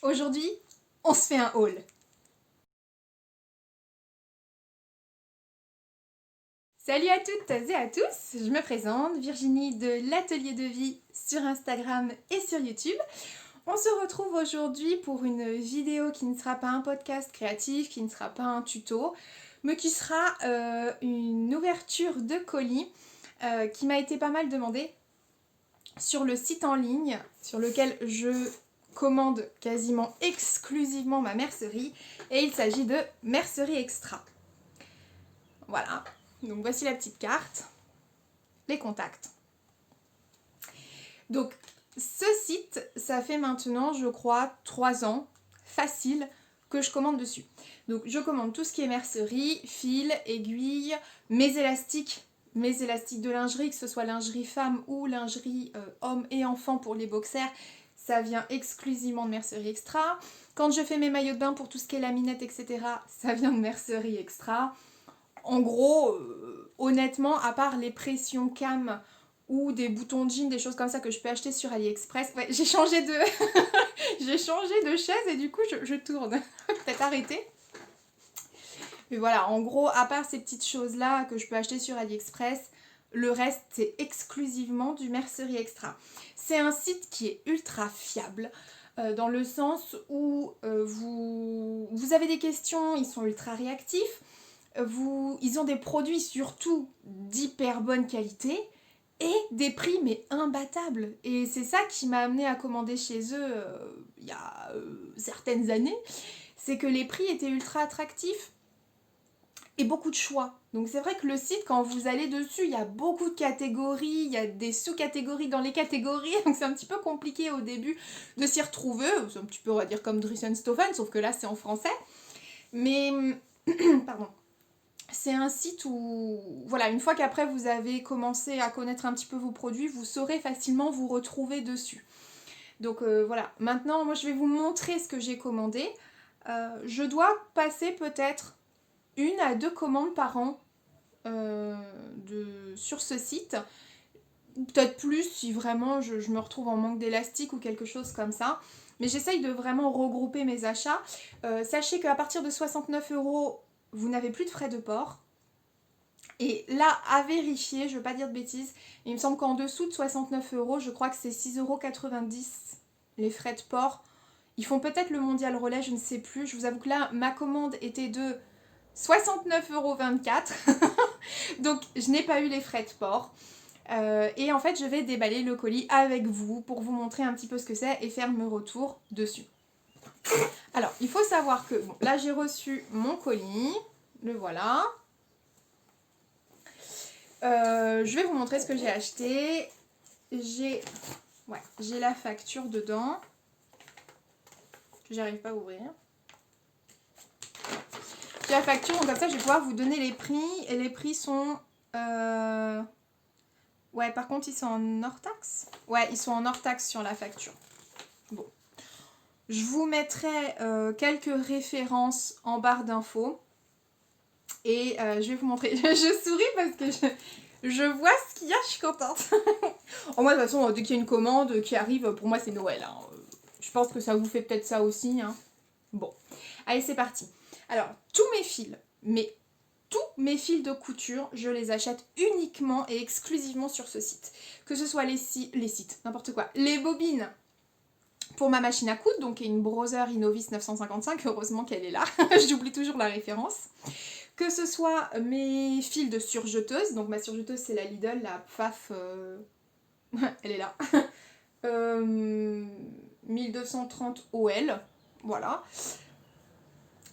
Aujourd'hui, on se fait un haul. Salut à toutes et à tous, je me présente, Virginie de l'Atelier de Vie sur Instagram et sur YouTube. On se retrouve aujourd'hui pour une vidéo qui ne sera pas un podcast créatif, qui ne sera pas un tuto, mais qui sera une ouverture de colis qui m'a été pas mal demandée sur le site en ligne sur lequel je commande quasiment exclusivement ma mercerie, et il s'agit de Mercerie Extra. Voilà, donc voici la petite carte, les contacts. Donc ce site, ça fait maintenant je crois 3 ans, facile, que je commande dessus. Donc je commande tout ce qui est mercerie, fil, aiguilles, mes élastiques de lingerie, que ce soit lingerie femme ou lingerie homme et enfant pour les boxers, ça vient exclusivement de Mercerie Extra. Quand je fais mes maillots de bain pour tout ce qui est laminette, etc., ça vient de Mercerie Extra. En gros, honnêtement, à part les pressions cam ou des boutons de jean, des choses comme ça que je peux acheter sur AliExpress. Ouais, j'ai changé de j'ai changé de chaise et du coup je tourne. Peut-être arrêter. Mais voilà, en gros, à part ces petites choses-là que je peux acheter sur AliExpress, le reste, c'est exclusivement du Mercerie Extra. C'est un site qui est ultra fiable, dans le sens où vous avez des questions, ils sont ultra réactifs, ils ont des produits surtout d'hyper bonne qualité, et des prix mais imbattables. Et c'est ça qui m'a amené à commander chez eux il y a certaines années, c'est que les prix étaient ultra attractifs et beaucoup de choix. Donc c'est vrai que le site, quand vous allez dessus, il y a beaucoup de catégories, il y a des sous-catégories dans les catégories, donc c'est un petit peu compliqué au début de s'y retrouver. C'est un petit peu, on va dire, comme Dries&Stoffen, sauf que là c'est en français. Mais, pardon, c'est un site où, voilà, une fois qu'après vous avez commencé à connaître un petit peu vos produits, vous saurez facilement vous retrouver dessus. Donc voilà, maintenant moi je vais vous montrer ce que j'ai commandé. Je dois passer peut-être 1 à 2 commandes par an sur ce site. Peut-être plus si vraiment je me retrouve en manque d'élastique ou quelque chose comme ça. Mais j'essaye de vraiment regrouper mes achats. Sachez qu'à partir de 69 €, vous n'avez plus de frais de port. Et là, à vérifier, je ne veux pas dire de bêtises, il me semble qu'en dessous de 69 €, je crois que c'est 6,90 € les frais de port. Ils font peut-être le mondial relais, je ne sais plus. Je vous avoue que là, ma commande était de 69,24 €. Donc, je n'ai pas eu les frais de port. Et en fait, je vais déballer le colis avec vous pour vous montrer un petit peu ce que c'est et faire mes retours dessus. Alors, il faut savoir que, bon, là, j'ai reçu mon colis. Le voilà. Je vais vous montrer ce que j'ai acheté. J'ai la facture dedans. J'arrive pas à ouvrir. J'ai la facture, donc comme ça je vais pouvoir vous donner les prix. Et les prix sont... Ouais, par contre ils sont en hors taxe. Ouais, ils sont en hors taxe sur la facture. Bon. Je vous mettrai quelques références en barre d'infos. Et je vais vous montrer. Je souris parce que je vois ce qu'il y a, je suis contente. Moi, de toute façon, dès qu'il y a une commande qui arrive, pour moi, c'est Noël. Hein. Je pense que ça vous fait peut-être ça aussi. Hein. Bon, allez, c'est parti. Alors, tous mes fils de couture, je les achète uniquement et exclusivement sur ce site. Que ce soit les sites, n'importe quoi. Les bobines pour ma machine à coudre, donc une Brother Innovis 955, heureusement qu'elle est là. J'oublie toujours la référence. Que ce soit mes fils de surjeteuse, donc ma surjeteuse c'est la Lidl, la Pfaff, elle est là, 1230 OL, voilà.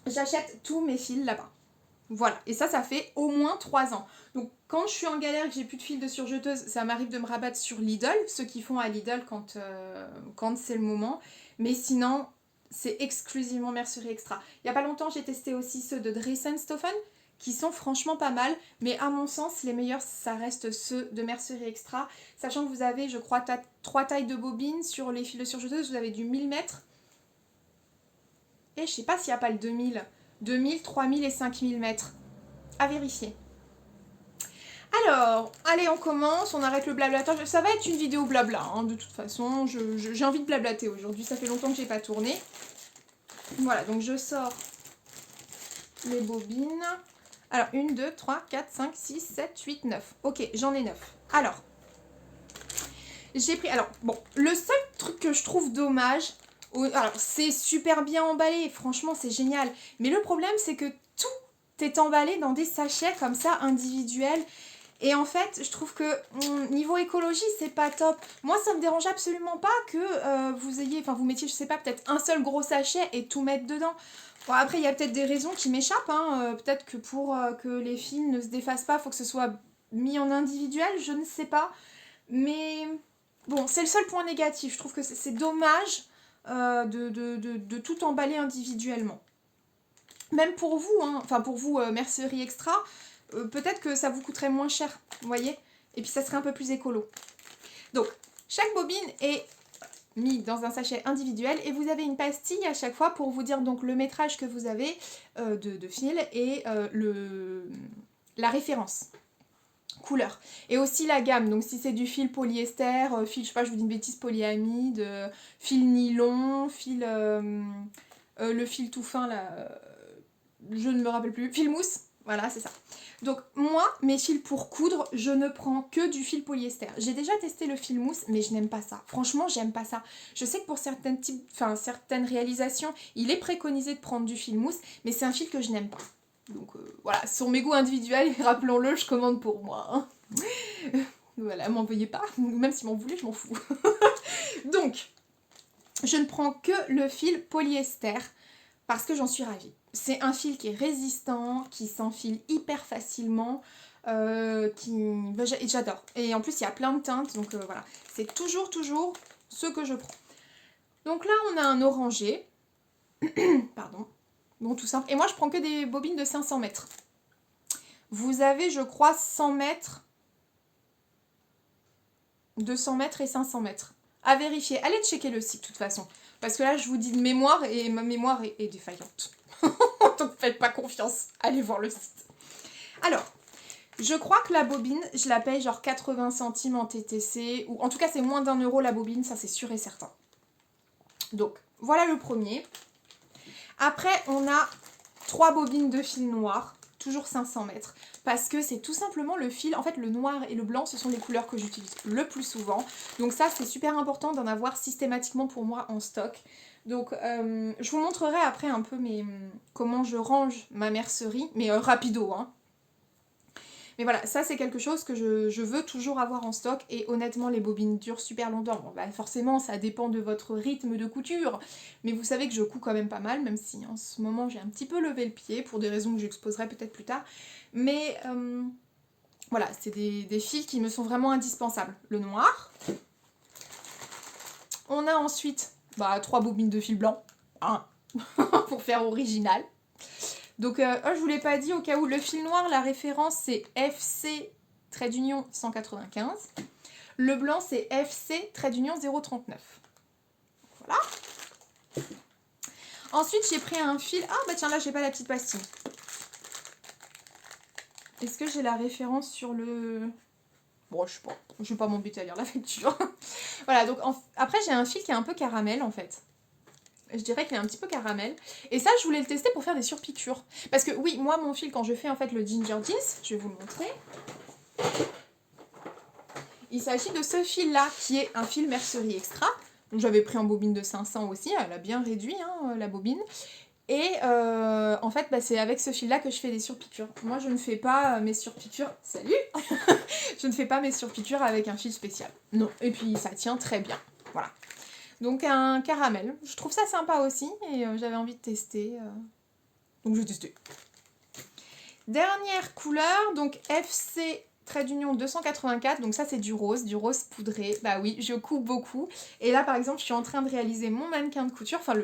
J'achète tous mes fils là-bas. Voilà, et ça fait au moins 3 ans. Donc quand je suis en galère et que j'ai plus de fils de surjeteuse, ça m'arrive de me rabattre sur Lidl, ceux qui font à Lidl quand c'est le moment. Mais sinon, c'est exclusivement Mercerie Extra. Il n'y a pas longtemps, j'ai testé aussi ceux de Dries&Stoffen, qui sont franchement pas mal. Mais à mon sens, les meilleurs, ça reste ceux de Mercerie Extra. Sachant que vous avez, je crois, 3 tailles de bobines. Sur les fils de surjeteuse, vous avez du 1000 mètres. Et je sais pas s'il n'y a pas le 2000. 2000, 3000 et 5000 mètres. À vérifier. Alors, allez, on commence, on arrête le blablatage. Ça va être une vidéo blabla, hein, de toute façon. J'ai envie de blablater aujourd'hui, ça fait longtemps que j'ai pas tourné. Voilà, donc je sors les bobines. Alors, 1, 2, 3, 4, 5, 6, 7, 8, 9. Ok, j'en ai 9. Alors, j'ai pris... Alors, bon, le seul truc que je trouve dommage... Alors, c'est super bien emballé, franchement, c'est génial. Mais le problème, c'est que tout est emballé dans des sachets comme ça, individuels. Et en fait, je trouve que niveau écologie, c'est pas top. Moi, ça me dérange absolument pas que vous mettiez, je sais pas, peut-être un seul gros sachet et tout mettre dedans. Bon, après, il y a peut-être des raisons qui m'échappent. Hein. Peut-être que pour que les fils ne se défassent pas, il faut que ce soit mis en individuel, je ne sais pas. Mais bon, c'est le seul point négatif. Je trouve que c'est dommage de tout emballer individuellement. Même pour vous, hein, enfin pour vous, mercerie extra, peut-être que ça vous coûterait moins cher, vous voyez. Et puis ça serait un peu plus écolo. Donc, chaque bobine est mise dans un sachet individuel et vous avez une pastille à chaque fois pour vous dire donc le métrage que vous avez de fil et la référence. Couleur. Et aussi la gamme, donc si c'est du fil polyester, fil, je sais pas, je vous dis une bêtise, polyamide, fil nylon, fil... le fil tout fin là... je ne me rappelle plus, fil mousse, voilà c'est ça. Donc moi, mes fils pour coudre, je ne prends que du fil polyester. J'ai déjà testé le fil mousse, mais je n'aime pas ça. Franchement, j'aime pas ça. Je sais que pour certaines réalisations, il est préconisé de prendre du fil mousse, mais c'est un fil que je n'aime pas. Donc voilà, sur mes goûts individuels, rappelons-le, je commande pour moi. Hein. Voilà, m'en veuillez pas, même si m'en voulez, je m'en fous. Donc, je ne prends que le fil polyester, parce que j'en suis ravie. C'est un fil qui est résistant, qui s'enfile hyper facilement, j'adore. Et en plus, il y a plein de teintes, donc voilà. C'est toujours ce que je prends. Donc là, on a un orangé. Pardon. Bon, tout simple. Et moi, je prends que des bobines de 500 mètres. Vous avez, je crois, 100 mètres, 200 mètres et 500 mètres. À vérifier. Allez checker le site, de toute façon. Parce que là, je vous dis de mémoire, et ma mémoire est défaillante. Donc, faites pas confiance. Allez voir le site. Alors, je crois que la bobine, je la paye genre 80 centimes en TTC. Ou en tout cas, c'est moins d'1 € la bobine, ça c'est sûr et certain. Donc, voilà le premier. Après, on a 3 bobines de fil noir, toujours 500 mètres, parce que c'est tout simplement le fil, en fait le noir et le blanc, ce sont les couleurs que j'utilise le plus souvent, donc ça c'est super important d'en avoir systématiquement pour moi en stock. Donc je vous montrerai après un peu comment je range ma mercerie, mais rapido hein. Mais voilà, ça c'est quelque chose que je veux toujours avoir en stock et honnêtement les bobines durent super longtemps. Bon bah forcément ça dépend de votre rythme de couture, mais vous savez que je couds quand même pas mal, même si en ce moment j'ai un petit peu levé le pied pour des raisons que j'exposerai peut-être plus tard. Mais voilà, c'est des fils qui me sont vraiment indispensables. Le noir. On a ensuite 3 bobines de fil blanc, hein, pour faire original. Donc, je vous l'ai pas dit, au cas où, le fil noir, la référence, c'est FC-195. Le blanc, c'est FC-039. Voilà. Ensuite, j'ai pris un fil... Ah, bah tiens, là, j'ai pas la petite pastille. Est-ce que j'ai la référence sur le... Bon, je sais pas. Je vais pas m'embêter à lire la facture. Voilà, donc, après, j'ai un fil qui est un peu caramel, en fait. Je dirais qu'il est un petit peu caramel. Et ça, je voulais le tester pour faire des surpiqûres. Parce que oui, moi, mon fil, quand je fais en fait le Ginger Jeans, je vais vous le montrer. Il s'agit de ce fil-là, qui est un fil mercerie extra. Donc j'avais pris en bobine de 500 aussi, elle a bien réduit hein, la bobine. Et en fait, c'est avec ce fil-là que je fais des surpiqûres. Moi, je ne fais pas mes surpiqûres... Salut. Je ne fais pas mes surpiqûres avec un fil spécial. Non, et puis ça tient très bien. Voilà. Donc un caramel, je trouve ça sympa aussi et j'avais envie de tester, donc j'ai testé. Dernière couleur, donc FC-284, donc ça c'est du rose poudré, bah oui, je couds beaucoup. Et là par exemple, je suis en train de réaliser mon mannequin de couture, enfin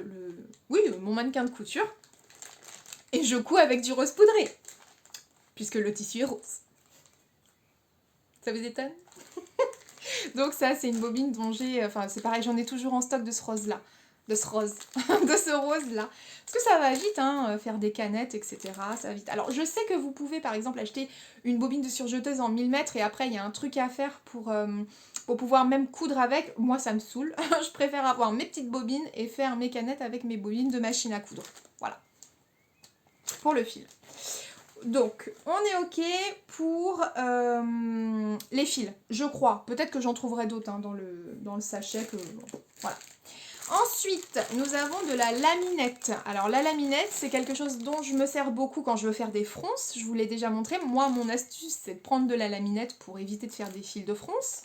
mon mannequin de couture, et je couds avec du rose poudré, puisque le tissu est rose. Ça vous étonne? Donc ça c'est une bobine dont j'ai, c'est pareil, j'en ai toujours en stock de ce rose là, de ce rose là, parce que ça va vite hein, faire des canettes etc, ça va vite. Alors je sais que vous pouvez par exemple acheter une bobine de surjeteuse en 1000 mètres et après il y a un truc à faire pour pour pouvoir même coudre avec. Moi ça me saoule, je préfère avoir mes petites bobines et faire mes canettes avec mes bobines de machine à coudre. Voilà, pour le fil. Donc on est ok pour les fils, je crois. Peut-être que j'en trouverai d'autres hein, dans le sachet. Voilà. Ensuite, nous avons de la laminette. Alors la laminette, c'est quelque chose dont je me sers beaucoup quand je veux faire des fronces. Je vous l'ai déjà montré. Moi, mon astuce, c'est de prendre de la laminette pour éviter de faire des fils de fronce.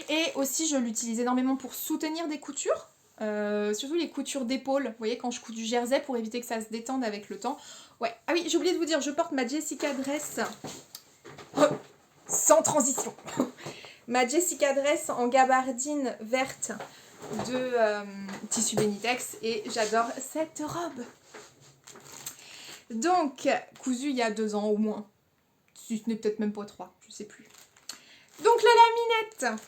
Et aussi, je l'utilise énormément pour soutenir des coutures. Surtout les coutures d'épaule. Vous voyez, quand je couds du jersey, pour éviter que ça se détende avec le temps. Ouais. Ah oui, j'ai oublié de vous dire, je porte ma Jessica Dress. Sans transition. Ma Jessica Dress en gabardine verte de tissu Benitex et j'adore cette robe. Donc, cousue il y a 2 ans au moins. Si ce n'est peut-être même pas 3, je sais plus. Donc la laminette,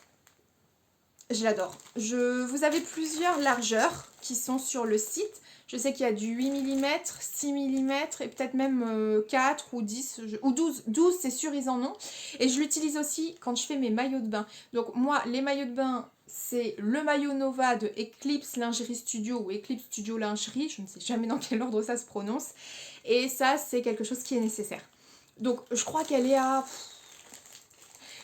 je l'adore. Vous avez plusieurs largeurs qui sont sur le site. Je sais qu'il y a du 8 mm, 6 mm et peut-être même 4 ou 10 ou 12. 12 c'est sûr ils en ont. Et je l'utilise aussi quand je fais mes maillots de bain. Donc moi les maillots de bain c'est le maillot Nova de Eclipse Lingerie Studio ou Eclipse Studio Lingerie. Je ne sais jamais dans quel ordre ça se prononce. Et ça c'est quelque chose qui est nécessaire. Donc je crois qu'elle est à...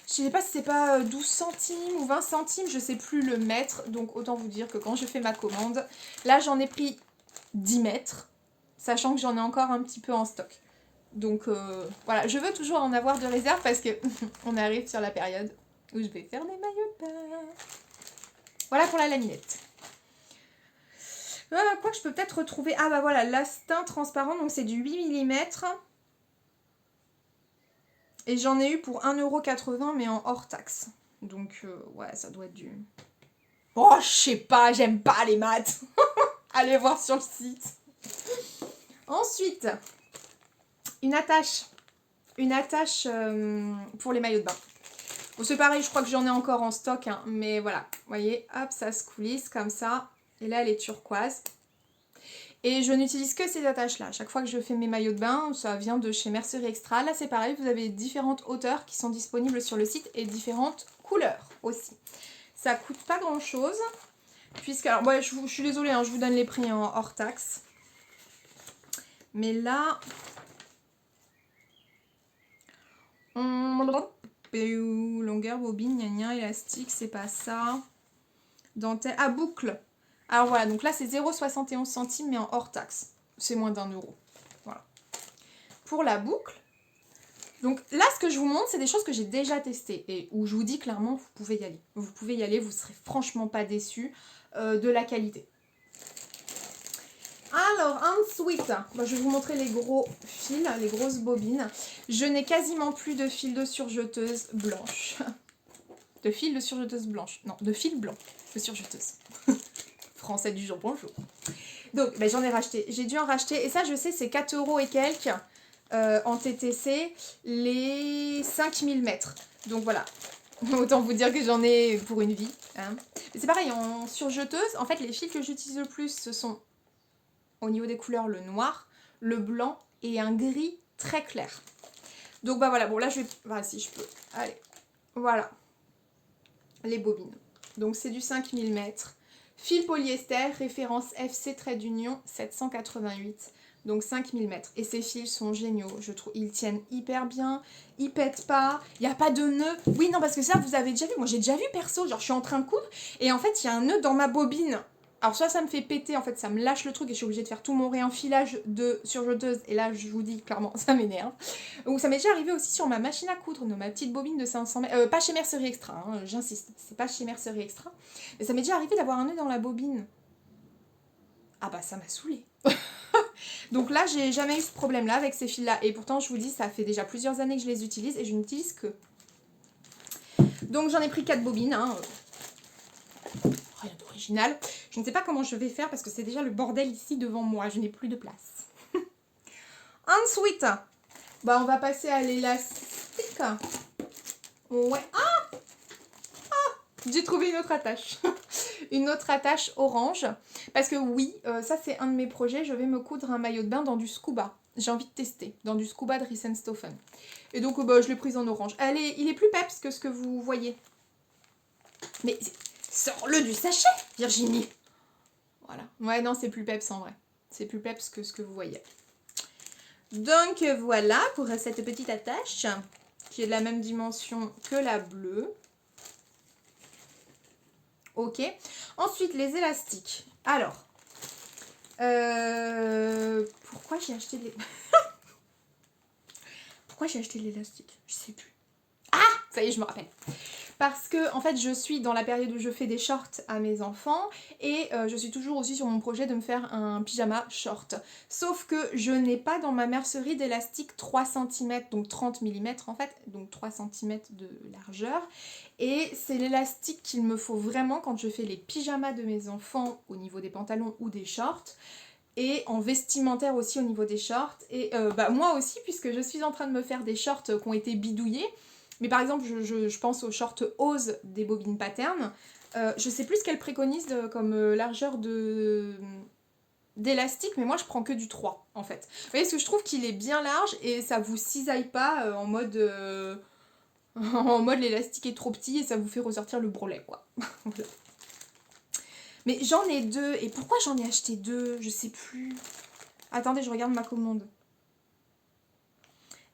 Je sais pas si c'est pas 12 centimes ou 20 centimes, je sais plus le mètre. Donc autant vous dire que quand je fais ma commande, là j'en ai pris 10 mètres, sachant que j'en ai encore un petit peu en stock. Donc voilà, je veux toujours en avoir de réserve parce que on arrive sur la période où je vais faire des maillots de bain. Voilà pour la laminette. Quoi que je peux peut-être retrouver... Ah bah voilà, l'astin transparent, donc c'est du 8 mm. Et j'en ai eu pour 1,80 € mais en hors taxe. Donc ouais, ça doit être du... Oh, je sais pas, j'aime pas les maths. Allez voir sur le site. Ensuite, une attache. Une attache pour les maillots de bain. Bon, c'est pareil, je crois que j'en ai encore en stock. Hein, mais voilà, vous voyez, hop, ça se coulisse comme ça. Et là, elle est turquoise. Et je n'utilise que ces attaches-là. Chaque fois que je fais mes maillots de bain, ça vient de chez Mercerie Extra. Là, c'est pareil, vous avez différentes hauteurs qui sont disponibles sur le site et différentes couleurs aussi. Ça coûte pas grand-chose. Puisque, alors, ouais, je suis désolée, hein, je vous donne les prix en hors taxe. Mais là... Longueur, bobine, gna gna, élastique, c'est pas ça. Dentelle, ah, boucle. Alors voilà, donc là c'est 0,71 centimes mais en hors taxe. C'est moins d'1 €. Voilà. Pour la boucle, donc là ce que je vous montre c'est des choses que j'ai déjà testées et où je vous dis clairement vous pouvez y aller. Vous pouvez y aller, vous serez franchement pas déçus de la qualité. Alors ensuite, je vais vous montrer les gros fils, les grosses bobines. Je n'ai quasiment plus de fils de surjeteuse blanche. De fils de surjeteuse blanche. Non, de fils blancs de surjeteuse. Français du jour, bonjour. Donc j'en ai racheté, j'ai dû en racheter et ça je sais c'est 4 € et quelques en TTC les 5000 mètres. Donc voilà, autant vous dire que j'en ai pour une vie. Hein. C'est pareil en surjeteuse, en fait les fils que j'utilise le plus ce sont au niveau des couleurs le noir, le blanc et un gris très clair. Donc bah voilà, bon là je vais, voilà si je peux, allez, voilà les bobines. Donc c'est du 5000 mètres. Fil polyester, référence FC trait d'union 788, donc 5000 mètres. Et ces fils sont géniaux, je trouve. Ils tiennent hyper bien, ils pètent pas, il n'y a pas de nœud. Oui, non, parce que ça, vous avez déjà vu. Moi, j'ai déjà vu perso, genre je suis en train de coudre et en fait, il y a un nœud dans ma bobine. Alors soit ça me fait péter, en fait ça me lâche le truc et je suis obligée de faire tout mon réenfilage de surjeteuse. Et là je vous dis clairement ça m'énerve. Ou ça m'est déjà arrivé aussi sur ma machine à coudre, ma petite bobine de 500 mètres. Pas chez Mercerie Extra, hein, j'insiste, c'est pas chez Mercerie Extra. Mais ça m'est déjà arrivé d'avoir un nœud dans la bobine. Ah bah ça m'a saoulée. Donc là j'ai jamais eu ce problème là avec ces fils là. Et pourtant je vous dis ça fait déjà plusieurs années que je les utilise et je n'utilise que. Donc j'en ai pris 4 bobines. Hein. Rien d'original. Je ne sais pas comment je vais faire parce que c'est déjà le bordel ici devant moi. Je n'ai plus de place. Ensuite, on va passer à l'élastique. Ouais. Ah, j'ai trouvé une autre attache. Une autre attache orange. Parce que oui, ça c'est un de mes projets. Je vais me coudre un maillot de bain dans du scuba. J'ai envie de tester. Dans du scuba de Risenstoffen. Et donc je l'ai prise en orange. Il est plus peps que ce que vous voyez. Mais sors-le du sachet, Virginie. Voilà. Ouais, non, c'est plus peps en vrai. C'est plus peps que ce que vous voyez. Donc voilà pour cette petite attache qui est de la même dimension que la bleue. Ok. Ensuite, les élastiques. Alors, pourquoi j'ai acheté les... Pourquoi j'ai acheté l'élastique? Je sais plus. Ah, ça y est, je me rappelle. Parce que en fait je suis dans la période où je fais des shorts à mes enfants et je suis toujours aussi sur mon projet de me faire un pyjama short. Sauf que je n'ai pas dans ma mercerie d'élastique 3 cm, donc 30 mm en fait, donc 3 cm de largeur. Et c'est l'élastique qu'il me faut vraiment quand je fais les pyjamas de mes enfants au niveau des pantalons ou des shorts. Et en vestimentaire aussi au niveau des shorts. Et moi aussi, puisque je suis en train de me faire des shorts qui ont été bidouillés. Mais par exemple, je pense aux shorts Ose des Bobines Pattern. Je sais plus ce qu'elle préconise comme largeur d'élastique, mais moi je prends que du 3 en fait. Vous voyez, parce que je trouve qu'il est bien large et ça vous cisaille pas en mode... en mode l'élastique est trop petit et ça vous fait ressortir le bourrelet quoi. Voilà. Mais j'en ai deux. Et pourquoi j'en ai acheté deux? Je sais plus. Attendez, je regarde ma commande.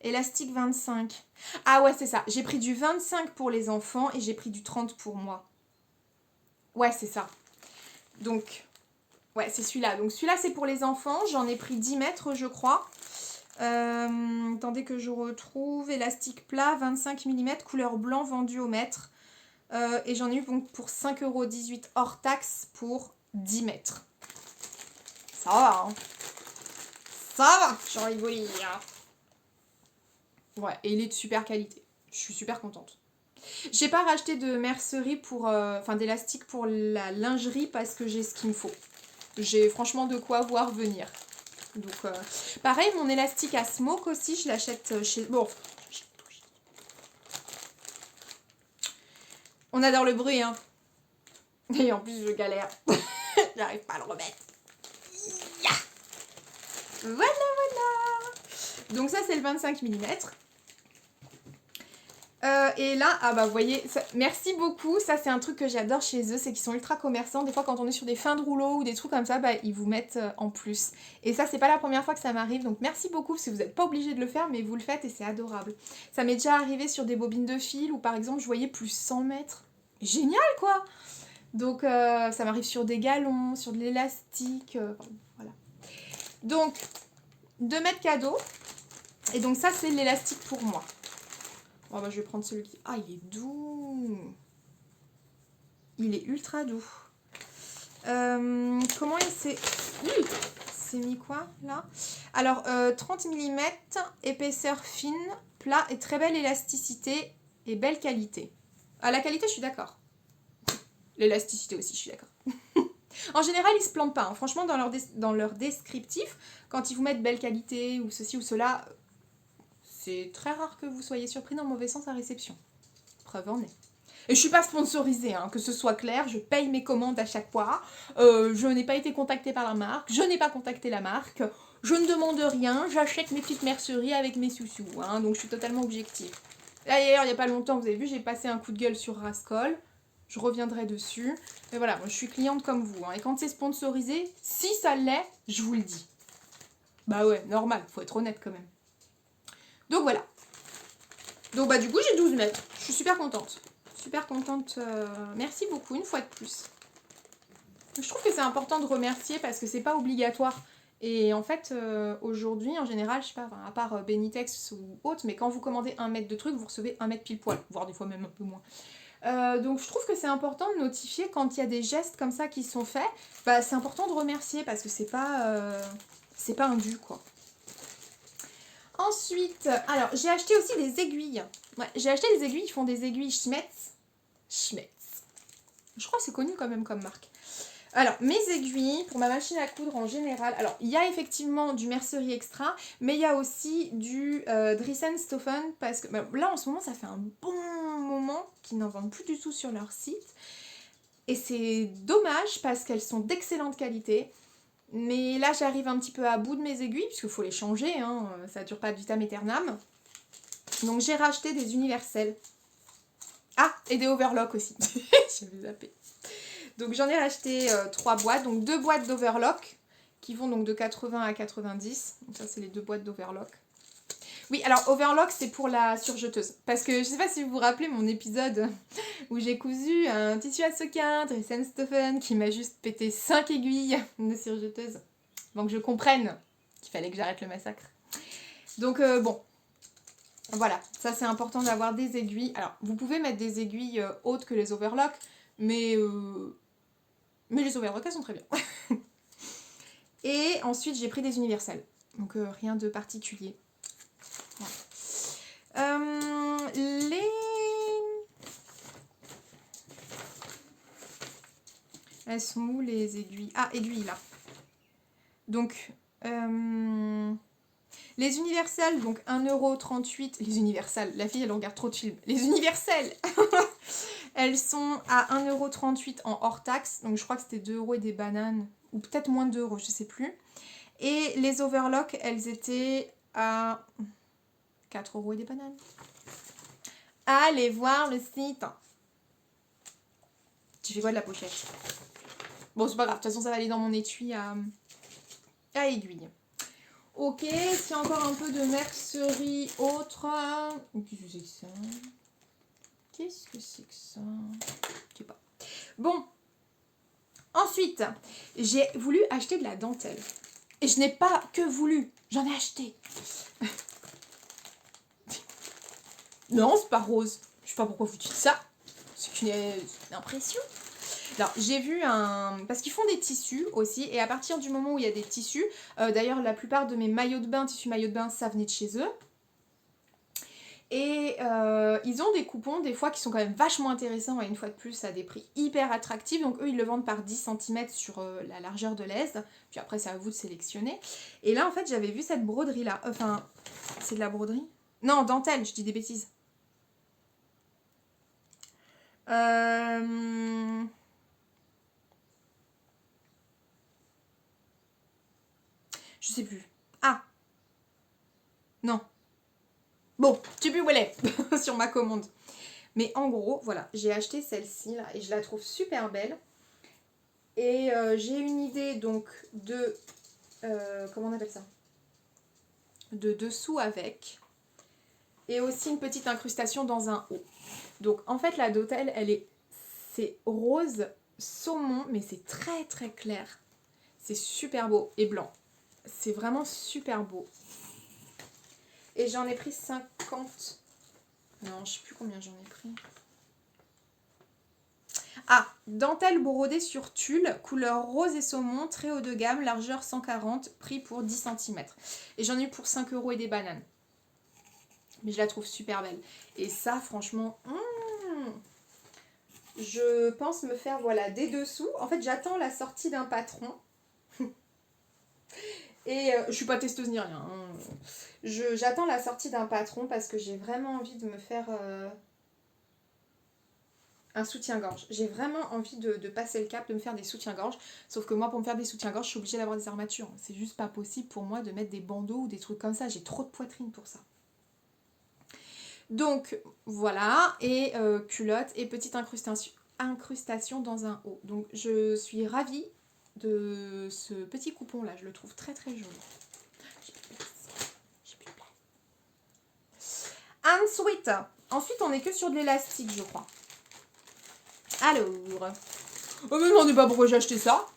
Élastique 25. Ah ouais, c'est ça. J'ai pris du 25 pour les enfants et j'ai pris du 30 pour moi. Ouais, c'est ça. Donc, ouais, c'est celui-là. Donc celui-là, c'est pour les enfants. J'en ai pris 10 mètres, je crois. Attendez que je retrouve. Élastique plat, 25 mm, couleur blanc, vendu au mètre. Et j'en ai eu donc pour 5,18 € hors taxe pour 10 mètres. Ça va, hein. Ça va, j'ai envie de vous dire. Ouais, et il est de super qualité. Je suis super contente. J'ai pas racheté de mercerie pour... Enfin, d'élastique pour la lingerie parce que j'ai ce qu'il me faut. J'ai franchement de quoi voir venir. Donc, pareil, mon élastique à smoke aussi, je l'achète chez... Bon, on adore le bruit, hein. Et en plus, je galère. J'arrive pas à le remettre. Yeah. Voilà, voilà. Donc ça, c'est le 25 mm. Et là, ah bah vous voyez, ça, merci beaucoup, ça c'est un truc que j'adore chez eux, c'est qu'ils sont ultra commerçants, des fois quand on est sur des fins de rouleau ou des trucs comme ça, bah ils vous mettent en plus. Et ça c'est pas la première fois que ça m'arrive, donc merci beaucoup, parce que vous n'êtes pas obligé de le faire, mais vous le faites et c'est adorable. Ça m'est déjà arrivé sur des bobines de fil, où par exemple je voyais plus 100 mètres, génial quoi. Donc ça m'arrive sur des galons, sur de l'élastique, voilà. Donc, 2 mètres cadeaux, et donc ça c'est l'élastique pour moi. Oh bah je vais prendre celui qui... Ah, il est doux. Il est ultra doux. Comment il s'est... C'est mis quoi, là? Alors, 30 mm, épaisseur fine, plat et très belle élasticité et belle qualité. Ah, la qualité, je suis d'accord. L'élasticité aussi, je suis d'accord. En général, ils se plantent pas. Hein. Franchement, dans leur descriptif, quand ils vous mettent belle qualité ou ceci ou cela... C'est très rare que vous soyez surpris dans le mauvais sens à réception. Preuve en est. Et je suis pas sponsorisée, hein, que ce soit clair, je paye mes commandes à chaque fois. Je n'ai pas été contactée par la marque, je n'ai pas contacté la marque, je ne demande rien, j'achète mes petites merceries avec mes sous-sous, hein, donc je suis totalement objective. D'ailleurs, il n'y a pas longtemps, vous avez vu, j'ai passé un coup de gueule sur Rascol. Je reviendrai dessus. Mais voilà, moi je suis cliente comme vous. Hein, et quand c'est sponsorisé, si ça l'est, je vous le dis. Bah ouais, normal, faut être honnête quand même. Donc voilà. Donc bah du coup j'ai 12 mètres. Je suis super contente. Super contente. Merci beaucoup une fois de plus. Je trouve que c'est important de remercier parce que c'est pas obligatoire. Et en fait aujourd'hui en général, je sais pas, à part Benitex ou autre, mais quand vous commandez 1 mètre de truc, vous recevez 1 mètre pile poil. Voire des fois même un peu moins. Donc je trouve que c'est important de notifier quand il y a des gestes comme ça qui sont faits. Bah, c'est important de remercier parce que c'est pas un dû quoi. Ensuite, alors j'ai acheté aussi des aiguilles. Ouais, j'ai acheté des aiguilles, ils font des aiguilles Schmetz. Schmetz. Je crois que c'est connu quand même comme marque. Alors, mes aiguilles pour ma machine à coudre en général. Alors, il y a effectivement du Mercerie Extra, mais il y a aussi du Dresden-Stoffen parce que bah, là en ce moment, ça fait un bon moment qu'ils n'en vendent plus du tout sur leur site. Et c'est dommage parce qu'elles sont d'excellente qualité. Mais là, j'arrive un petit peu à bout de mes aiguilles, puisqu'il faut les changer, hein, ça ne dure pas de vitam aeternam. Donc j'ai racheté des universels. Ah, et des overlocks aussi. J'avais zappé. Donc j'en ai racheté 3 boîtes, donc 2 boîtes d'overlock qui vont donc de 80 à 90. Donc ça c'est les 2 boîtes d'overlock. Oui, alors overlock c'est pour la surjeteuse. Parce que je sais pas si vous vous rappelez mon épisode où j'ai cousu un tissu à sequin, Dresden Stoffen, qui m'a juste pété 5 aiguilles de surjeteuse. Donc je comprenne qu'il fallait que j'arrête le massacre. Donc bon, voilà, ça c'est important d'avoir des aiguilles. Alors vous pouvez mettre des aiguilles hautes que les overlocks, mais les overlocks elles sont très bien. Et ensuite j'ai pris des universels, donc rien de particulier. Voilà. Elles sont où les aiguilles? Ah, aiguilles là. Donc, les universels, donc 1,38€. Les universels, la fille elle regarde trop de films. Les universels elles sont à 1,38€ en hors taxe. Donc je crois que c'était 2€ et des bananes. Ou peut-être moins de 2€, je sais plus. Et les overlocks, elles étaient à 4€ et des bananes. Allez voir le site. Tu fais quoi de la pochette? Bon, c'est pas grave, de toute façon, ça va aller dans mon étui à aiguille. Ok, s'il y a encore un peu de mercerie autre. Qu'est-ce que c'est que ça? Qu'est-ce que c'est que ça? Je sais pas. Bon. Ensuite, j'ai voulu acheter de la dentelle. Et je n'ai pas que voulu, j'en ai acheté. Non, c'est pas rose. Je sais pas pourquoi vous dites ça. C'est une impression. Alors, j'ai vu un... Parce qu'ils font des tissus aussi, et à partir du moment où il y a des tissus, d'ailleurs, la plupart de mes maillots de bain, tissus maillots de bain, ça venait de chez eux. Et ils ont des coupons, des fois, qui sont quand même vachement intéressants, et une fois de plus, à des prix hyper attractifs. Donc, eux, ils le vendent par 10 cm sur la largeur de l'aise. Puis après, c'est à vous de sélectionner. Et là, en fait, j'avais vu cette broderie-là. Enfin, c'est de la broderie? Non, dentelle, je dis des bêtises. Je sais plus. Ah, non. Bon, tu sais plus où elle est sur ma commande. Mais en gros, voilà, j'ai acheté celle-ci là et je la trouve super belle. Et j'ai une idée donc de... comment on appelle ça? De dessous avec. Et aussi une petite incrustation dans un haut. Donc en fait la dentelle, c'est rose saumon, mais c'est très très clair. C'est super beau et blanc. C'est vraiment super beau. Et j'en ai pris 50. Non, je sais plus combien j'en ai pris. Ah, dentelle brodée sur tulle, couleur rose et saumon, très haut de gamme, largeur 140, prix pour 10 cm. Et j'en ai eu pour 5€ et des bananes. Mais je la trouve super belle. Et ça, franchement, je pense me faire, voilà, des dessous. En fait, j'attends la sortie d'un patron. Et je suis pas testeuse ni rien. Hein. J'attends la sortie d'un patron parce que j'ai vraiment envie de me faire un soutien-gorge. J'ai vraiment envie de passer le cap, de me faire des soutiens-gorge. Sauf que moi, pour me faire des soutiens-gorge, je suis obligée d'avoir des armatures. C'est juste pas possible pour moi de mettre des bandeaux ou des trucs comme ça. J'ai trop de poitrine pour ça. Donc voilà, et culotte et petite incrustation dans un haut. Donc je suis ravie de ce petit coupon là, je le trouve très très joli. J'ai plus de place. Ensuite, on est que sur de l'élastique je crois. Alors, oh mais je ne sais pas pourquoi j'ai acheté ça.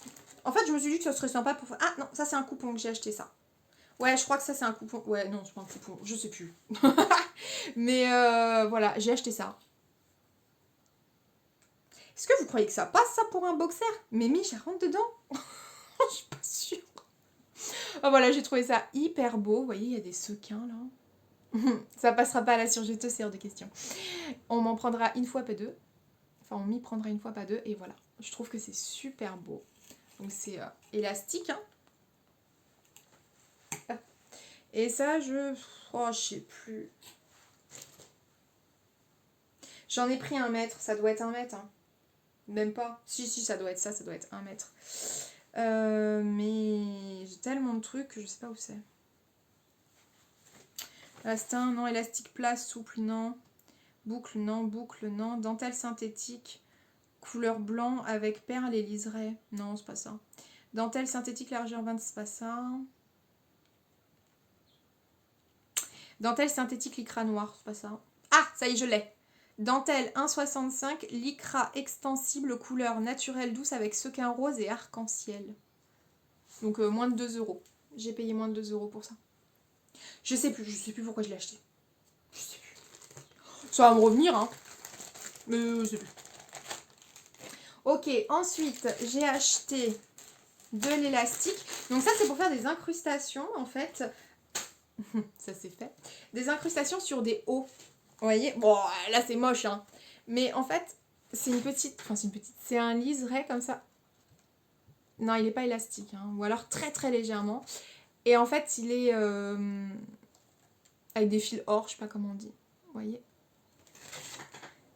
En fait je me suis dit que ça serait sympa pour... Ah non, ça c'est un coupon que j'ai acheté ça. Ouais, je crois que ça c'est un coupon. Ouais, non, c'est pas un coupon, je sais plus. Mais voilà, j'ai acheté ça. Est-ce que vous croyez que ça passe ça pour un boxer? Mais Mich, elle rentre dedans. Je suis pas sûre. Oh, voilà, j'ai trouvé ça hyper beau. Vous voyez, il y a des sequins là. Ça passera pas à la surjeteuse, c'est hors de question. On m'en prendra une fois, pas deux. Enfin, on m'y prendra une fois, pas deux. Et voilà, je trouve que c'est super beau. Donc c'est élastique. Hein. Et ça, oh, je sais plus. J'en ai pris 1 mètre. Ça doit être 1 mètre. Hein. Même pas. Si, ça doit être ça. Ça doit être 1 mètre. Mais j'ai tellement de trucs que je sais pas où c'est. Astin, non. Élastique plat, souple, non. Boucle, non. Boucle, non. Dentelle synthétique, couleur blanc avec perles et liseré. Non, c'est pas ça. Dentelle synthétique, largeur 20, c'est pas ça. Dentelle synthétique, lycra noir, c'est pas ça. Ah, ça y est, je l'ai. Dentelle 1,65, lycra extensible, couleur naturelle douce avec sequin rose et arc-en-ciel. Donc moins de 2 euros. J'ai payé moins de 2 euros pour ça. Je sais plus pourquoi je l'ai acheté. Je sais plus. Ça va me revenir, hein. Mais je sais plus. Ok, ensuite, j'ai acheté de l'élastique. Donc ça, c'est pour faire des incrustations, en fait. Ça c'est fait. Des incrustations sur des hauts. Vous voyez? Bon, là, c'est moche, hein. Mais en fait, c'est une petite... Enfin, c'est une petite... C'est un liseré comme ça. Non, il n'est pas élastique, hein. Ou alors très très légèrement. Et en fait, il est... avec des fils or, je sais pas comment on dit. Vous voyez?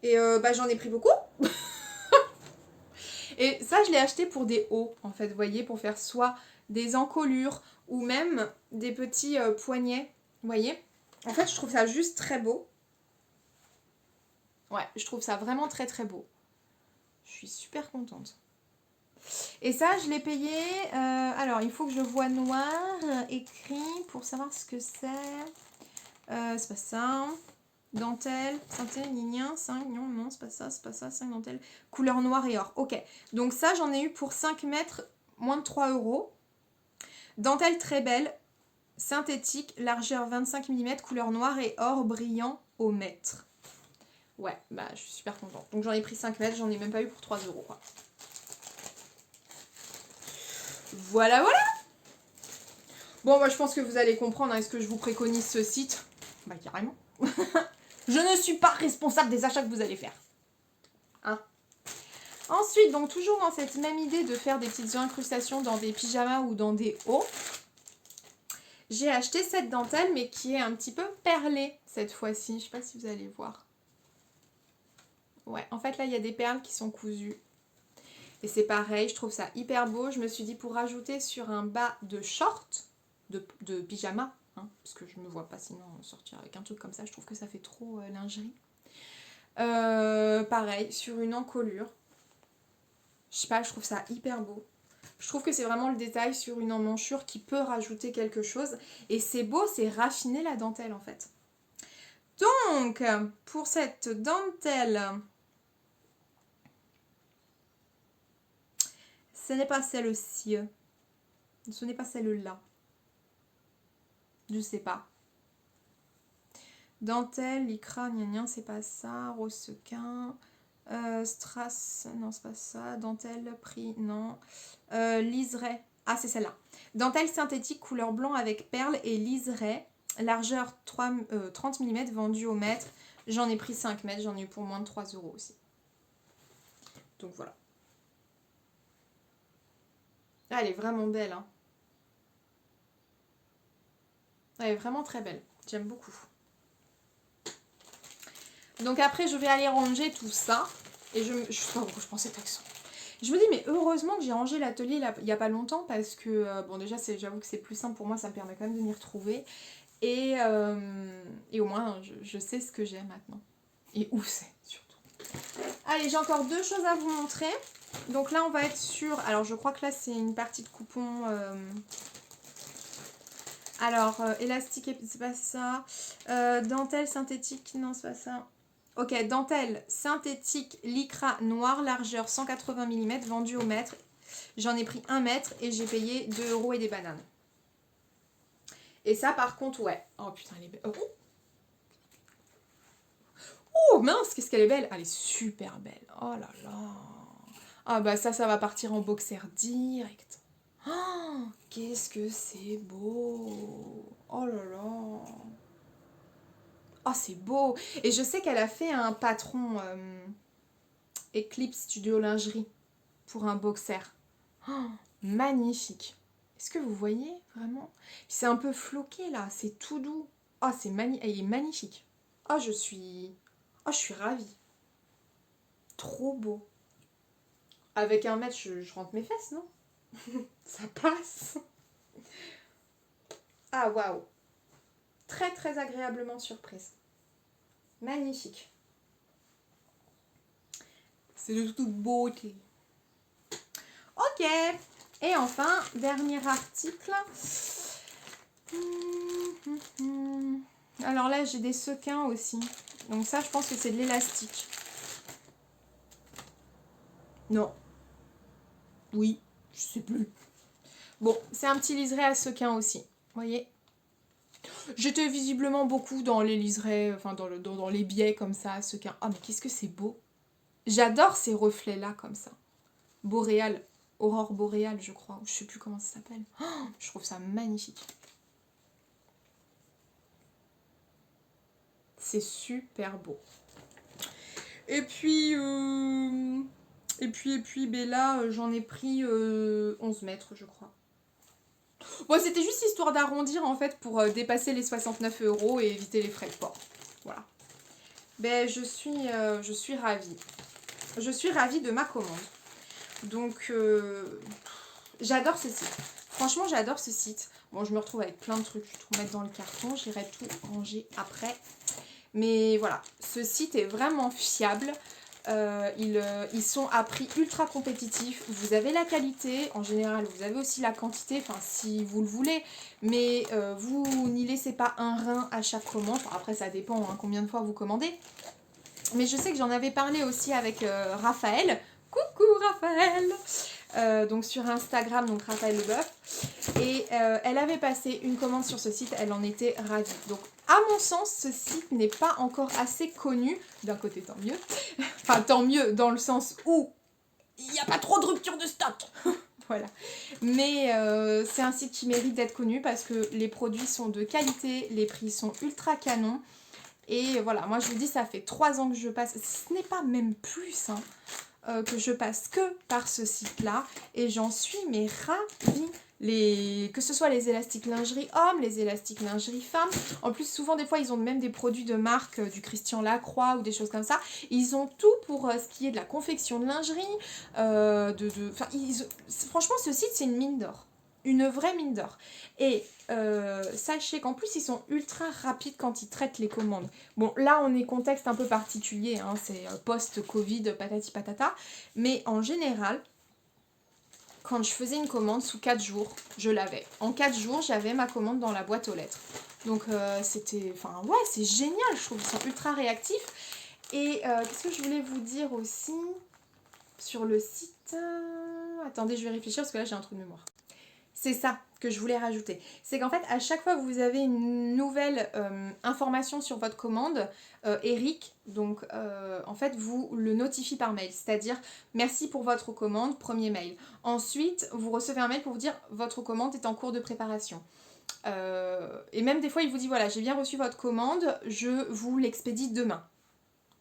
Et j'en ai pris beaucoup. Et ça, je l'ai acheté pour des hauts, en fait, vous voyez, pour faire soit des encolures ou même des petits poignets, vous voyez. En fait, je trouve ça juste très beau. Ouais, je trouve ça vraiment très très beau. Je suis super contente. Et ça, je l'ai payé... alors, il faut que je vois noir écrit pour savoir ce que c'est. C'est pas ça. Dentelle, synthé, lignien, 5, non, c'est pas ça, 5 dentelles. Couleur noire et or. Ok, donc ça, j'en ai eu pour 5 mètres, moins de 3 euros. Dentelle très belle, synthétique, largeur 25 mm, couleur noire et or brillant au mètre. Ouais, bah je suis super contente. Donc j'en ai pris 5 mètres, j'en ai même pas eu pour 3 euros, quoi. Voilà, voilà. Bon, moi je pense que vous allez comprendre, hein, est-ce que je vous préconise ce site? Bah carrément. Je ne suis pas responsable des achats que vous allez faire. Hein? Ensuite, donc toujours dans cette même idée de faire des petites incrustations dans des pyjamas ou dans des hauts, j'ai acheté cette dentelle, mais qui est un petit peu perlée cette fois-ci. Je sais pas si vous allez voir. Ouais, en fait là, il y a des perles qui sont cousues. Et c'est pareil, je trouve ça hyper beau. Je me suis dit pour rajouter sur un bas de short, de pyjama, hein, parce que je me vois pas sinon sortir avec un truc comme ça, je trouve que ça fait trop lingerie. Pareil, sur une encolure. Je sais pas, je trouve ça hyper beau. Je trouve que c'est vraiment le détail sur une emmanchure qui peut rajouter quelque chose. Et c'est beau, c'est raffiné la dentelle en fait. Donc, pour cette dentelle, ce n'est pas celle-ci. Ce n'est pas celle-là. Je sais pas. Dentelle, lycra, gna c'est pas ça. Rose sequin. Strass, non c'est pas ça. Dentelle, prix, non. Liseré. Ah c'est celle-là. Dentelle synthétique couleur blanc avec perles et liseré. Largeur 30 mm vendue au mètre. J'en ai pris 5 mètres, j'en ai eu pour moins de 3 euros aussi. Donc voilà. Ah, elle est vraiment belle. Hein. Elle est vraiment très belle. J'aime beaucoup. Donc après, je vais aller ranger tout ça. Et je sais pas pourquoi je pensais accent. Je me dis, mais heureusement que j'ai rangé l'atelier il n'y a pas longtemps. Parce que, bon déjà, j'avoue que c'est plus simple pour moi. Ça me permet quand même de m'y retrouver. Et au moins, je sais ce que j'ai maintenant. Et où c'est, surtout. Allez, j'ai encore 2 choses à vous montrer. Donc là, on va être sur... Alors, je crois que là, c'est une partie de coupon... Alors, élastique, c'est pas ça. Dentelle synthétique, non, c'est pas ça. Ok, dentelle synthétique lycra noir, largeur 180 mm, vendue au mètre. J'en ai pris 1 mètre et j'ai payé 2 euros et des bananes. Et ça, par contre, ouais. Oh putain, elle est belle. Oh mince, qu'est-ce qu'elle est belle. Elle est super belle. Oh là là. Ah bah ça va partir en boxer direct. Oh, qu'est-ce que c'est beau. Oh là là. Oh, c'est beau. Et je sais qu'elle a fait un patron Eclipse Studio Lingerie pour un boxer. Oh, magnifique. Est-ce que vous voyez vraiment? C'est un peu floqué là, c'est tout doux. Oh, elle est magnifique. Oh, je suis ravie. Trop beau. Avec 1 mètre, je rentre mes fesses, non? Ça passe. Ah, waouh. Très, très agréablement surprise. Magnifique. C'est de toute beauté. Ok. Et enfin, dernier article. Alors là, j'ai des sequins aussi. Donc ça, je pense que c'est de l'élastique. Non. Oui, je sais plus. Bon, c'est un petit liseré à sequins aussi. Vous voyez? J'étais visiblement beaucoup dans les liserés, enfin dans les biais comme ça, à sequins. Ah, mais qu'est-ce que c'est beau! J'adore ces reflets-là comme ça. Boréal. Aurore boréale, je crois. Je sais plus comment ça s'appelle. Oh, je trouve ça magnifique. C'est super beau. Et puis, ben là, j'en ai pris 11 mètres, je crois. Bon, c'était juste histoire d'arrondir, en fait, pour dépasser les 69 € et éviter les frais de port. Voilà. Ben, je suis ravie. Je suis ravie de ma commande. Donc, j'adore ce site. Franchement, j'adore ce site. Bon, je me retrouve avec plein de trucs. Je vais tout mettre dans le carton. J'irai tout ranger après. Mais voilà, ce site est vraiment fiable. Ils sont à prix ultra compétitif. Vous avez la qualité, en général, vous avez aussi la quantité, enfin si vous le voulez, mais vous n'y laissez pas un rein à chaque commande. Enfin, après, ça dépend hein, combien de fois vous commandez. Mais je sais que j'en avais parlé aussi avec Raphaël. Coucou Raphaël, donc sur Instagram, donc Raphaël Leboeuf. Et elle avait passé une commande sur ce site, elle en était ravie. Donc à mon sens, ce site n'est pas encore assez connu. D'un côté, tant mieux. Enfin, tant mieux dans le sens où il n'y a pas trop de rupture de stock. Voilà. Mais c'est un site qui mérite d'être connu parce que les produits sont de qualité, les prix sont ultra canons. Et voilà, moi je vous dis, ça fait 3 ans que je passe, ce n'est pas même plus, hein, que je passe que par ce site-là. Et j'en suis mais ravie. Que ce soit les élastiques lingerie hommes, les élastiques lingerie femmes. En plus, souvent, des fois, ils ont même des produits de marque, du Christian Lacroix ou des choses comme ça. Ils ont tout pour ce qui est de la confection de lingerie. Franchement, ce site, c'est une mine d'or. Une vraie mine d'or. Et sachez qu'en plus, ils sont ultra rapides quand ils traitent les commandes. Bon, là, on est contexte un peu particulier, hein, c'est post-Covid, patati patata. Mais en général, quand je faisais une commande, sous 4 jours, je l'avais. En 4 jours, j'avais ma commande dans la boîte aux lettres. Donc, c'était... Enfin, ouais, c'est génial, je trouve. Ils sont ultra réactifs. Et qu'est-ce que je voulais vous dire aussi sur le site? Attendez, je vais réfléchir parce que là, j'ai un trou de mémoire. C'est ça que je voulais rajouter. C'est qu'en fait, à chaque fois que vous avez une nouvelle information sur votre commande, Eric, donc en fait, vous le notifie par mail. C'est-à-dire, merci pour votre commande, premier mail. Ensuite, vous recevez un mail pour vous dire, votre commande est en cours de préparation. Et même des fois, il vous dit, voilà, j'ai bien reçu votre commande, je vous l'expédie demain.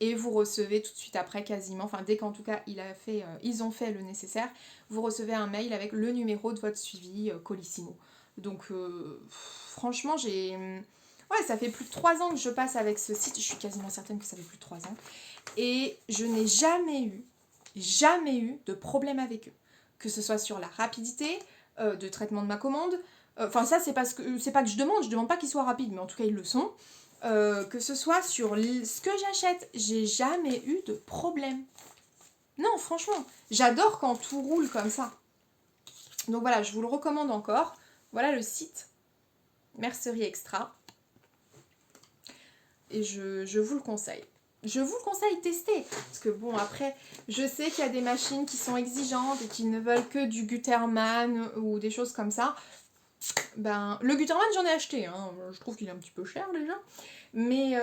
Et vous recevez tout de suite après quasiment, enfin dès qu'en tout cas ils ont fait le nécessaire, vous recevez un mail avec le numéro de votre suivi Colissimo. Donc franchement ouais, ça fait plus de 3 ans que je passe avec ce site, je suis quasiment certaine que ça fait plus de 3 ans. Et je n'ai jamais eu de problème avec eux. Que ce soit sur la rapidité de traitement de ma commande, enfin ça c'est pas que je demande pas qu'ils soient rapides, mais en tout cas ils le sont. Que ce soit sur ce que j'achète, j'ai jamais eu de problème. Non, franchement, j'adore quand tout roule comme ça. Donc voilà, je vous le recommande encore. Voilà le site Mercerie Extra. Et je vous le conseille. Je vous le conseille, tester. Parce que bon, après, je sais qu'il y a des machines qui sont exigeantes et qui ne veulent que du Gutermann ou des choses comme ça. Ben, le Gutermann, j'en ai acheté. Hein. Je trouve qu'il est un petit peu cher déjà. Mais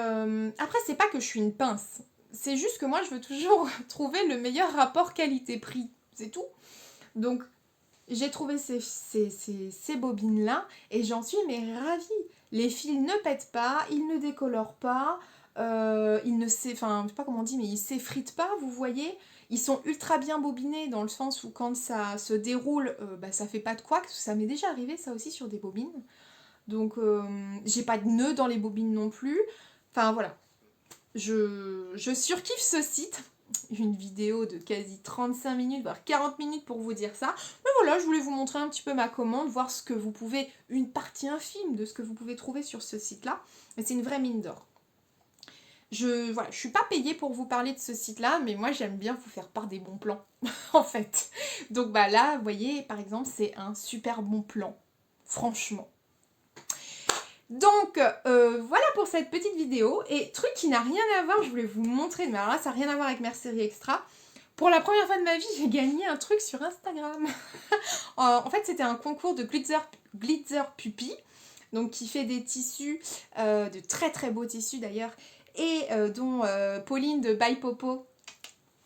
après, c'est pas que je suis une pince. C'est juste que moi, je veux toujours trouver le meilleur rapport qualité-prix. C'est tout. Donc, j'ai trouvé ces bobines-là et j'en suis mais ravie. Les fils ne pètent pas, ils ne décolorent pas, ils ne je sais pas comment on dit, mais ils s'effritent pas, vous voyez. Ils sont ultra bien bobinés dans le sens où quand ça se déroule, ça fait pas de couac. Ça m'est déjà arrivé ça aussi sur des bobines. Donc j'ai pas de nœuds dans les bobines non plus. Enfin voilà. Je surkiffe ce site. Une vidéo de quasi 35 minutes, voire 40 minutes pour vous dire ça. Mais voilà, je voulais vous montrer un petit peu ma commande, voir ce que vous pouvez, une partie infime de ce que vous pouvez trouver sur ce site-là. Mais c'est une vraie mine d'or. Voilà, je suis pas payée pour vous parler de ce site-là, mais moi j'aime bien vous faire part des bons plans, en fait. Donc bah là, vous voyez, par exemple, c'est un super bon plan, franchement. Donc voilà pour cette petite vidéo. Et truc qui n'a rien à voir, je voulais vous montrer, mais alors là ça n'a rien à voir avec Mercerie Extra. Pour la première fois de ma vie, j'ai gagné un truc sur Instagram. En fait, c'était un concours de Glitzer Puppy, donc qui fait des tissus, de très très beaux tissus d'ailleurs, et dont Pauline de By Popo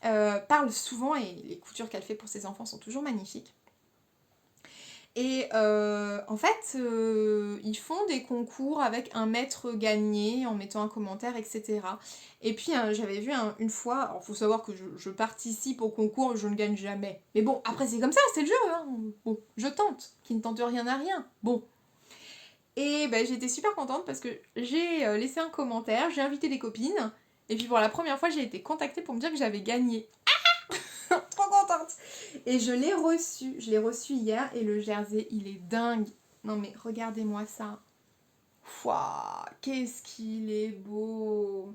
parle souvent, et les coutures qu'elle fait pour ses enfants sont toujours magnifiques. Et en fait, ils font des concours avec un maître gagné en mettant un commentaire, etc. Et puis j'avais vu une fois, alors faut savoir que je participe au concours, je ne gagne jamais. Mais bon, après c'est comme ça, c'est le jeu, hein. Bon, je tente, qui ne tente rien à rien. Bon. Et ben, j'étais super contente parce que j'ai laissé un commentaire, j'ai invité des copines, et puis pour la première fois j'ai été contactée pour me dire que j'avais gagné. Trop contente. Et je l'ai reçu hier, et le jersey il est dingue. Non mais regardez-moi ça. Waouh, qu'est-ce qu'il est beau.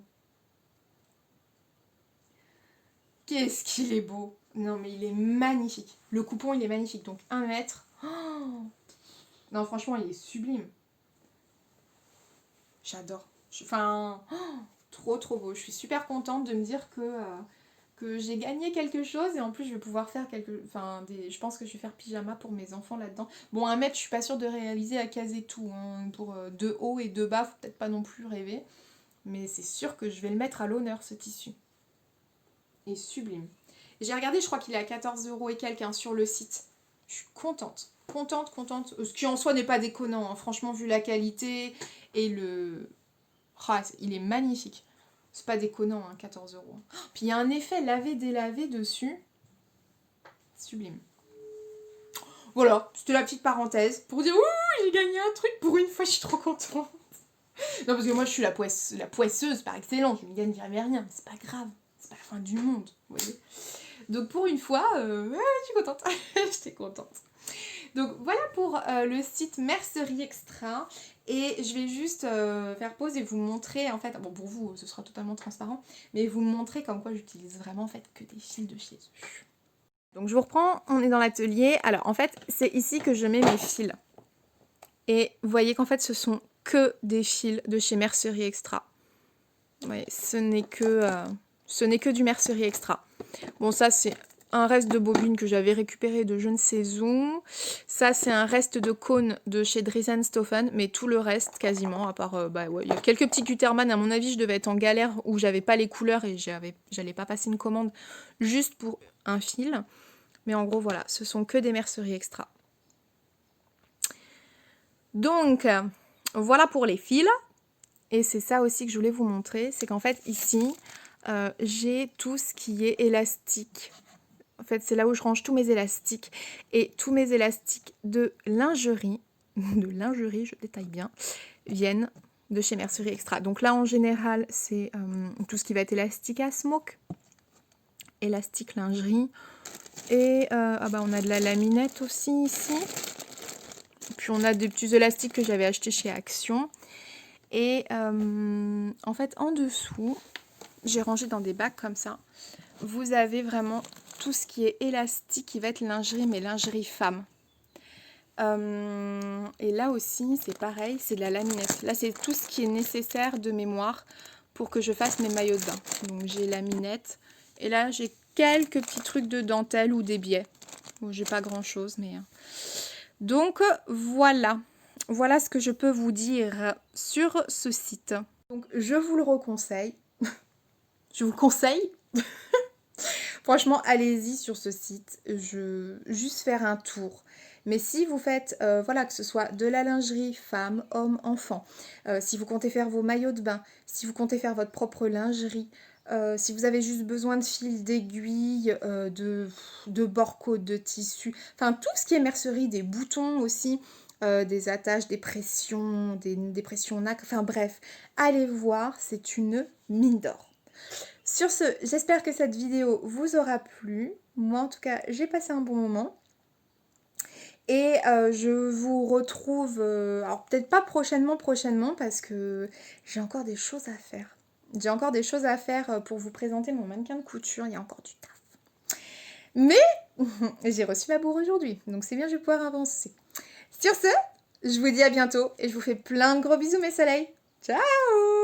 Qu'est-ce qu'il est beau. Non mais il est magnifique. Le coupon il est magnifique, donc 1 mètre. Oh, non franchement il est sublime. J'adore. Enfin, oh, trop trop beau. Je suis super contente de me dire que j'ai gagné quelque chose, et en plus je vais pouvoir faire je pense que je vais faire pyjama pour mes enfants là-dedans. Bon, 1 mètre, je suis pas sûre de réaliser à caser tout, hein. Pour de haut et de bas, faut peut-être pas non plus rêver, mais c'est sûr que je vais le mettre à l'honneur, ce tissu. Il est sublime. J'ai regardé, je crois qu'il est à 14 € et quelques, hein, sur le site. Je suis contente, contente, ce qui en soi n'est pas déconnant, hein. Franchement, vu la qualité et le... Ah, il est magnifique. C'est pas déconnant, hein, 14 €. Puis il y a un effet lavé-délavé dessus. Sublime. Voilà, c'était la petite parenthèse pour dire ouh, j'ai gagné un truc, pour une fois, je suis trop contente. Non, parce que moi, je suis la poisseuse par excellence, je ne gagne jamais rien, mais c'est pas grave, c'est pas la fin du monde, vous voyez. Donc pour une fois, je suis contente, j'étais contente. Donc voilà pour le site Mercerie Extra, et je vais juste faire pause et vous montrer, en fait, bon pour vous ce sera totalement transparent, mais vous montrer comme quoi j'utilise vraiment en fait que des fils de chez eux. Donc je vous reprends, on est dans l'atelier. Alors en fait c'est ici que je mets mes fils, et vous voyez qu'en fait ce sont que des fils de chez Mercerie Extra. Ouais, ce n'est que du Mercerie Extra. Bon, ça c'est un reste de bobine que j'avais récupéré de je ne sais où. Ça c'est un reste de cône de chez Dries & Stoffen, mais tout le reste quasiment, à part ouais, il y a quelques petits Gutermann. À mon avis je devais être en galère où j'avais pas les couleurs et j'allais pas passer une commande juste pour un fil. Mais en gros voilà, ce sont que des Mercerie Extra. Donc voilà pour les fils. Et c'est ça aussi que je voulais vous montrer, c'est qu'en fait ici j'ai tout ce qui est élastique. En fait c'est là où je range tous mes élastiques, et tous mes élastiques de lingerie, je détaille bien, viennent de chez Mercerie Extra. Donc là en général c'est tout ce qui va être élastique à smoke, élastique lingerie, et ah bah on a de la laminette aussi ici. Puis on a des petits élastiques que j'avais achetés chez Action. Et en fait en dessous, j'ai rangé dans des bacs comme ça. Vous avez vraiment tout ce qui est élastique qui va être lingerie, mais lingerie femme. Et là aussi c'est pareil, c'est de la laminette. Là c'est tout ce qui est nécessaire de mémoire pour que je fasse mes maillots de bain. Donc j'ai laminette, et là j'ai quelques petits trucs de dentelle ou des biais. Bon, j'ai pas grand chose, mais... Donc voilà. Voilà ce que je peux vous dire sur ce site. Donc je vous le reconseille. Je vous le conseille. Franchement, allez-y sur ce site. Juste faire un tour. Mais si vous faites, voilà, que ce soit de la lingerie, femme, homme, enfant, si vous comptez faire vos maillots de bain, si vous comptez faire votre propre lingerie, si vous avez juste besoin de fils, d'aiguilles, de bord-côte, de tissu, enfin tout ce qui est mercerie, des boutons aussi, des attaches, des pressions, des pressions nacre, enfin bref, allez voir, c'est une mine d'or. Sur ce, j'espère que cette vidéo vous aura plu. Moi en tout cas, j'ai passé un bon moment. Et je vous retrouve, alors peut-être pas prochainement parce que j'ai encore des choses à faire. J'ai encore des choses à faire pour vous présenter mon mannequin de couture, il y a encore du taf. Mais j'ai reçu ma bourre aujourd'hui, donc c'est bien, je vais pouvoir avancer. Sur ce, je vous dis à bientôt et je vous fais plein de gros bisous mes soleils. Ciao!